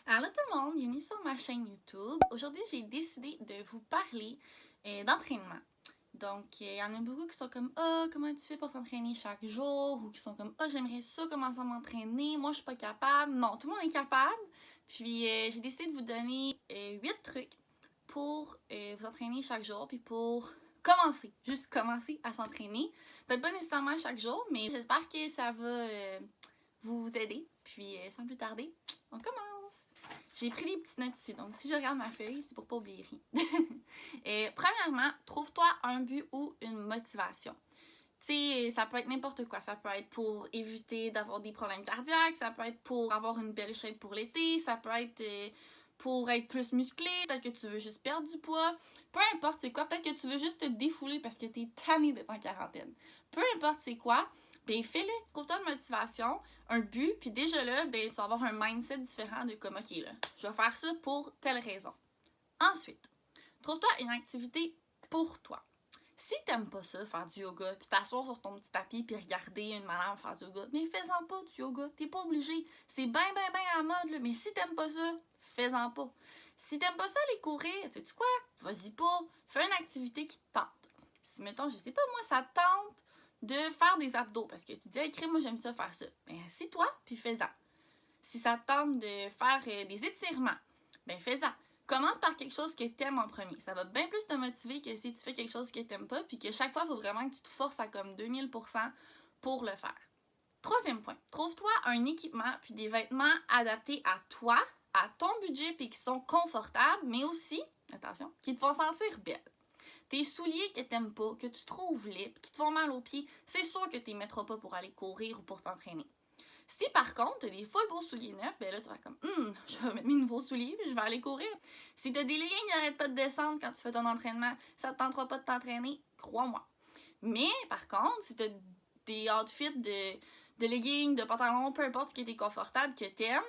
Allô tout le monde, bienvenue sur ma chaîne YouTube. Aujourd'hui, j'ai décidé de vous parler d'entraînement. Donc, il y en a beaucoup qui sont comme « Ah, comment tu fais pour t'entraîner chaque jour? » ou qui sont comme « Ah, j'aimerais ça commencer à m'entraîner, moi je suis pas capable. » Non, tout le monde est capable. Puis, j'ai décidé de vous donner 8 trucs pour vous entraîner chaque jour, puis pour commencer, juste commencer à s'entraîner. Peut-être pas nécessairement chaque jour, mais j'espère que ça va vous aider. Puis, sans plus tarder, on commence! J'ai pris des petites notes ici, donc si je regarde ma feuille, c'est pour pas oublier rien. Premièrement, trouve-toi un but ou une motivation. Tu sais, ça peut être n'importe quoi. Ça peut être pour éviter d'avoir des problèmes cardiaques, ça peut être pour avoir une belle shape pour l'été, ça peut être pour être plus musclé, peut-être que tu veux juste perdre du poids. Peu importe c'est quoi, peut-être que tu veux juste te défouler parce que t'es tanné d'être en quarantaine. Peu importe c'est quoi, ben fais-le. Trouve-toi une motivation, un but, puis déjà là, ben tu vas avoir un mindset différent de comme, ok là, je vais faire ça pour telle raison. Ensuite, trouve-toi une activité pour toi. Si t'aimes pas ça, faire du yoga, puis t'asseoir sur ton petit tapis, puis regarder une madame faire du yoga, mais fais-en pas du yoga, t'es pas obligé. C'est ben à la mode, là, mais si t'aimes pas ça, fais-en pas. Si t'aimes pas ça aller courir, sais-tu quoi? Vas-y pas, fais une activité qui te tente. Si, mettons, je sais pas, moi, ça te tente de faire des abdos, parce que tu dis, hey, moi, j'aime ça faire ça. Ben, assis-toi, puis fais-en. Si ça te tente de faire des étirements, ben fais-en. Commence par quelque chose que t'aimes en premier. Ça va bien plus te motiver que si tu fais quelque chose que t'aimes pas, puis que chaque fois, il faut vraiment que tu te forces à comme 2000% pour le faire. Troisième point, trouve-toi un équipement puis des vêtements adaptés à toi, à ton budget, puis qui sont confortables, mais aussi, attention, qui te font sentir belle. Tes souliers que t'aimes pas, que tu trouves laids, qui te font mal aux pieds, c'est sûr que tu les mettras pas pour aller courir ou pour t'entraîner. Si par contre, tu as des full beaux souliers neufs, ben là, tu vas comme, je vais mettre mes nouveaux souliers puis je vais aller courir. Si tu as des leggings qui n'arrêtent pas de descendre quand tu fais ton entraînement, ça ne te tentera pas de t'entraîner, crois-moi. Mais par contre, si tu as des outfits de leggings, de pantalons, peu importe ce qui est confortable, que tu aimes,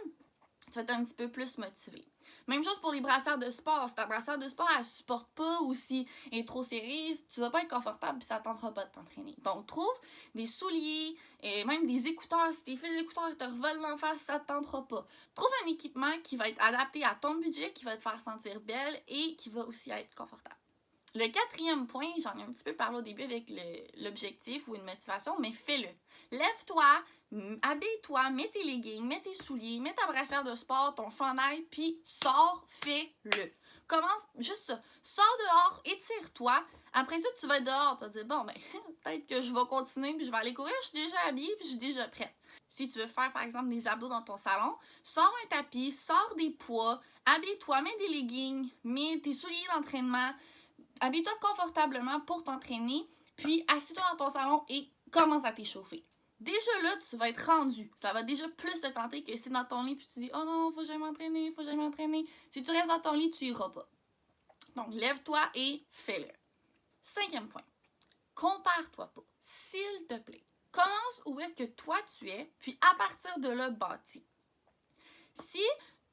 tu vas être un petit peu plus motivé. Même chose pour les brassières de sport. Si ta brassière de sport, elle ne supporte pas ou si elle est trop serrée, tu vas pas être confortable et ça ne tentera pas de t'entraîner. Donc, trouve des souliers, et même des écouteurs. Si tes fils d'écouteurs te revolent d'en face, ça ne te tentera pas. Trouve un équipement qui va être adapté à ton budget, qui va te faire sentir belle et qui va aussi être confortable. Le quatrième point, j'en ai un petit peu parlé au début avec l'objectif ou une motivation, mais fais-le. Lève-toi, habille-toi, mets tes leggings, mets tes souliers, mets ta brassière de sport, ton chandail, puis sors, fais-le. Commence juste ça. Sors dehors, étire-toi. Après ça, tu vas être dehors. Tu vas te dire, bon, ben, peut-être que je vais continuer, puis je vais aller courir. Je suis déjà habillée, puis je suis déjà prête. Si tu veux faire, par exemple, des abdos dans ton salon, sors un tapis, sors des poids, habille-toi, mets des leggings, mets tes souliers d'entraînement. Habille-toi confortablement pour t'entraîner, puis assis-toi dans ton salon et commence à t'échauffer. Déjà là, tu vas être rendu. Ça va déjà plus te tenter que si t'es dans ton lit puis tu dis « Oh non, faut que j'aille m'entraîner, faut que j'aille m'entraîner ». Si tu restes dans ton lit, tu iras pas. Donc, lève-toi et fais-le. Cinquième point. Compare-toi pas. S'il te plaît. Commence où est-ce que toi tu es, puis à partir de là, bâtis. Si,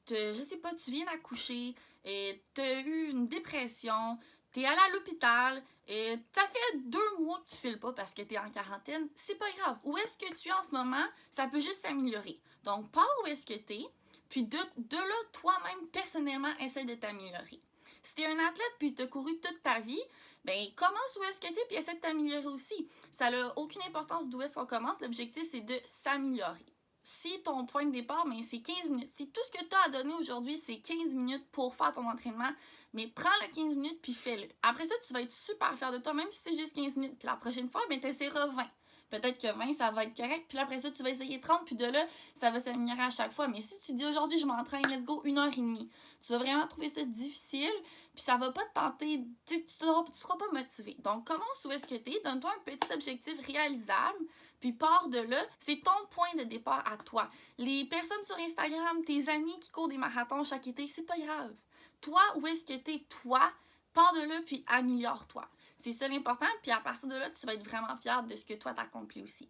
je sais pas, tu viens d'accoucher, tu as eu une dépression, t'es allé à l'hôpital, et ça fait 2 mois que tu files pas parce que t'es en quarantaine, c'est pas grave. Où est-ce que tu es en ce moment, ça peut juste s'améliorer. Donc, pars où est-ce que t'es, puis de là, toi-même, personnellement, essaie de t'améliorer. Si t'es un athlète puis t'as couru toute ta vie, ben commence où est-ce que t'es puis essaie de t'améliorer aussi. Ça n'a aucune importance d'où est-ce qu'on commence, l'objectif c'est de s'améliorer. Si ton point de départ, mais c'est 15 minutes. Si tout ce que tu as à donner aujourd'hui, c'est 15 minutes pour faire ton entraînement, mais prends le 15 minutes puis fais-le. Après ça, tu vas être super fier de toi, même si c'est juste 15 minutes. Puis la prochaine fois, ben, tu essaieras 20. Peut-être que 20, ça va être correct. Puis après ça, tu vas essayer 30. Puis de là, ça va s'améliorer à chaque fois. Mais si tu dis aujourd'hui, je m'entraîne, let's go, 1h30, tu vas vraiment trouver ça difficile. Puis ça va pas te tenter. Tu seras pas motivé. Donc, commence où est-ce que tu es. Donne-toi un petit objectif réalisable. Puis pars de là, c'est ton point de départ à toi. Les personnes sur Instagram, tes amis qui courent des marathons chaque été, c'est pas grave. Toi, où est-ce que t'es, toi, pars de là, puis améliore-toi. C'est ça l'important, puis à partir de là, tu vas être vraiment fier de ce que toi t'accomplis aussi.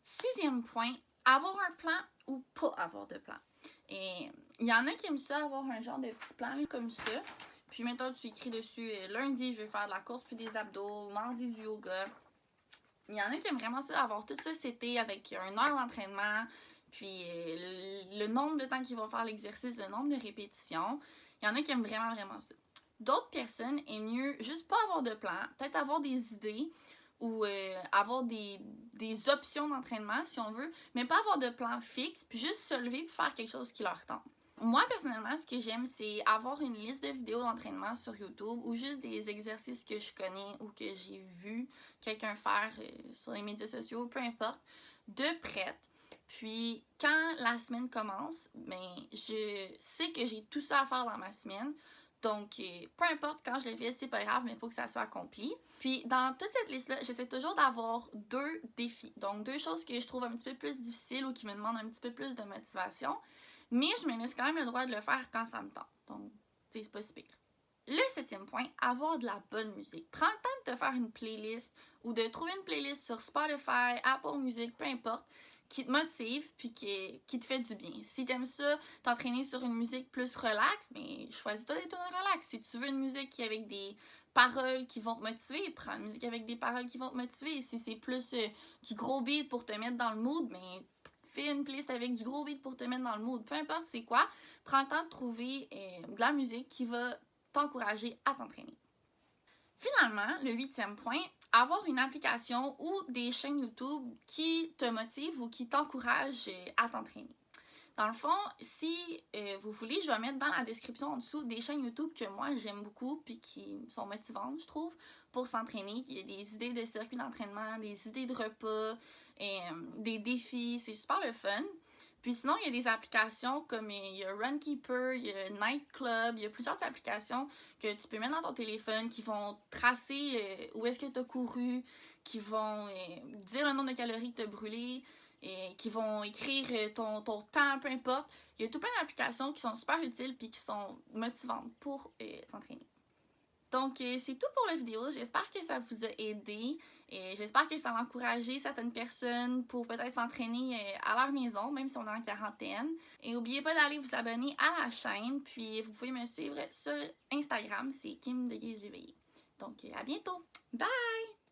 Sixième point, avoir un plan ou pas avoir de plan. Et il y en a qui aiment ça, avoir un genre de petit plan là, comme ça. Puis mettons, tu écris dessus, lundi, je vais faire de la course puis des abdos, mardi, du yoga. Il y en a qui aiment vraiment ça, avoir tout ça cet été avec 1 heure d'entraînement, puis le nombre de temps qu'ils vont faire l'exercice, le nombre de répétitions. Il y en a qui aiment vraiment, vraiment ça. D'autres personnes aiment mieux juste pas avoir de plan, peut-être avoir des idées ou avoir des options d'entraînement, si on veut, mais pas avoir de plan fixe, puis juste se lever pour faire quelque chose qui leur tente. Moi, personnellement, ce que j'aime, c'est avoir une liste de vidéos d'entraînement sur YouTube ou juste des exercices que je connais ou que j'ai vu quelqu'un faire sur les médias sociaux, peu importe, de prête. Puis, quand la semaine commence, ben, je sais que j'ai tout ça à faire dans ma semaine. Donc, peu importe quand je le fais, c'est pas grave, mais il faut que ça soit accompli. Puis, dans toute cette liste-là, j'essaie toujours d'avoir 2 défis. Donc, 2 choses que je trouve un petit peu plus difficiles ou qui me demandent un petit peu plus de motivation. Mais je me laisse quand même le droit de le faire quand ça me tente. Donc, c'est pas si pire. Le 7e point, avoir de la bonne musique. Prends le temps de te faire une playlist ou de trouver une playlist sur Spotify, Apple Music, peu importe, qui te motive puis qui te fait du bien. Si t'aimes ça, t'entraîner sur une musique plus relax, mais choisis-toi des tunes relax. Si tu veux une musique qui avec des paroles qui vont te motiver, prends une musique avec des paroles qui vont te motiver. Si c'est plus du gros beat pour te mettre dans le mood, mais fais une playlist avec du gros beat pour te mettre dans le mood. Peu importe c'est quoi, prends le temps de trouver de la musique qui va t'encourager à t'entraîner. Finalement, le 8e point, avoir une application ou des chaînes YouTube qui te motivent ou qui t'encouragent à t'entraîner. Dans le fond, si vous voulez, je vais mettre dans la description en dessous des chaînes YouTube que moi j'aime beaucoup puis qui sont motivantes, je trouve, pour s'entraîner. Il y a des idées de circuit d'entraînement, des idées de repas, des défis, c'est super le fun. Puis sinon, il y a des applications comme il y a Runkeeper, il y a Night Club, il y a plusieurs applications que tu peux mettre dans ton téléphone qui vont tracer où est-ce que tu as couru, qui vont dire le nombre de calories que tu as brûlées, qui vont écrire ton temps, peu importe. Il y a tout plein d'applications qui sont super utiles puis qui sont motivantes pour s'entraîner. Donc, c'est tout pour la vidéo. J'espère que ça vous a aidé. Et j'espère que ça va encourager certaines personnes pour peut-être s'entraîner à leur maison, même si on est en quarantaine. Et n'oubliez pas d'aller vous abonner à la chaîne. Puis, vous pouvez me suivre sur Instagram. C'est Kim de Guise Éveillée. Donc, à bientôt. Bye!